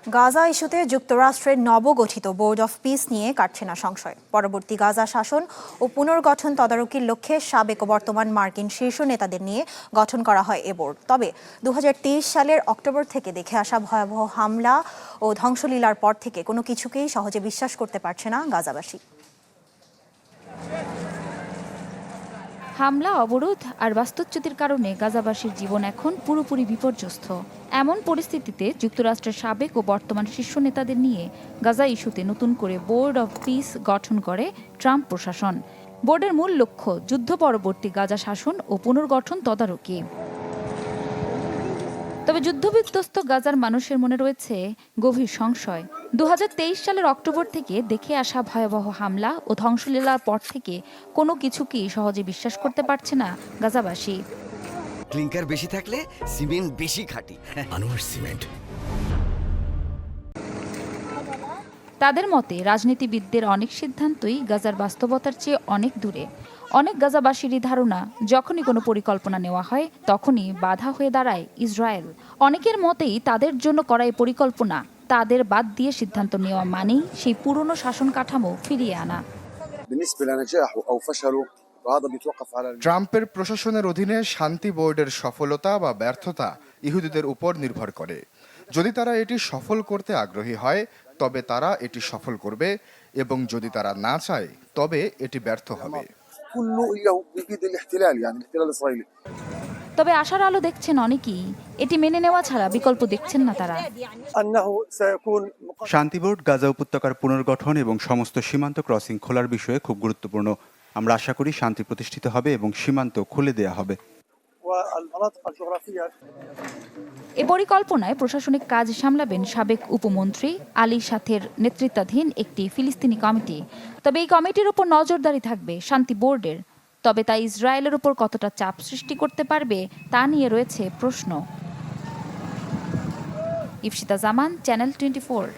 গাজা ইস্যুতে যুক্তরাষ্ট্রের নবগঠিত বোর্ড অফ পিস নিয়ে কাটছে না সংশয়। পরবর্তী গাজা শাসন ও পুনর্গঠন তদারকির লক্ষ্যে সাবেক ও বর্তমান মার্কিন শীর্ষ নেতাদের নিয়ে গঠন করা হয় এ বোর্ড। তবে 2023 সালের অক্টোবর থেকে দেখে আসা ভয়াবহ হামলা ও ধ্বংসলীলার পর থেকে কোনো কিছুকেই সহজে বিশ্বাস করতে পারছে না গাজাবাসী। হামলা, অবরোধ আর বাস্তুচ্যুতির কারণে গাজাবাসীর জীবন এখন পুরোপুরি বিপর্যস্ত। এমন পরিস্থিতিতে যুক্তরাষ্ট্রের সাবেক ও বর্তমান শীর্ষ নেতাদের নিয়ে গাজা ইস্যুতে নতুন করে বোর্ড অব পিস গঠন করে ট্রাম্প প্রশাসন। বোর্ডের মূল লক্ষ্য যুদ্ধ পরবর্তী গাজা শাসন ও পুনর্গঠন তদারকি। তবে যুদ্ধবিধ্বস্ত গাজার মানুষের মনে রয়েছে গভীর সংশয়। 2023 সালের অক্টোবর থেকে দেখে আসা ভয়াবহ হামলা ও ধ্বংসলীলার পর থেকে কোনো কিছুকেই সহজে বিশ্বাস করতে পারছে না গাজাবাসী। ক্লিংকার বেশি থাকলে সিমেন্ট বেশি খাঁটি। আনোয়ার সিমেন্ট। তাদের মতে রাজনীতিবিদদের অনেক সিদ্ধান্তই গাজার বাস্তবতার চেয়ে অনেক দূরে। অনেক গাজাবাসীরই ধারণা, যখনই কোনো পরিকল্পনা নেওয়া হয় তখনই বাধা হয়ে দাঁড়ায় ইসরায়েল। অনেকের মতেই তাদের জন্য করা এই পরিকল্পনা তাদের বাদ দিয়ে সিদ্ধান্ত নেওয়া মানেই সেই পুরনো শাসন কাঠামো ফিরিয়ে আনা। ট্রাম্পের প্রশাসনের অধীনে শান্তি বোর্ডের সফলতা বা ব্যর্থতা ইহুদিদের উপর নির্ভর করে। যদি তারা এটি সফল করতে আগ্রহী হয় তবে তারা এটি সফল করবে, এবং যদি তারা না চায় তবে এটি ব্যর্থ হবে। তবে আশার আলো দেখছেন অনেকেই। এটি মেনে নেওয়া ছাড়া বিকল্প দেখছেন না তারা। শান্তি বোর্ড গাজা উপত্যকার পুনর্গঠন এবং সমস্ত সীমান্ত ক্রসিং খোলার বিষয়ে খুব গুরুত্বপূর্ণ। আমরা আশা করি শান্তি প্রতিষ্ঠিত হবে এবং সীমান্ত খুলে দেয়া হবে। এ পরিকল্পনায় প্রশাসনিক কাজ সামলাবেন সাবেক উপমন্ত্রী আলী সাথের নেতৃত্বাধীন একটি ফিলিস্তিনি কমিটি। তবে এই কমিটির উপর নজরদারি থাকবে শান্তি বোর্ডের। তবে তা ইসরায়েলের উপর কতটা চাপ সৃষ্টি করতে পারবে তা নিয়ে রয়েছে প্রশ্ন। ইফশিতা জামান, চ্যানেল 24।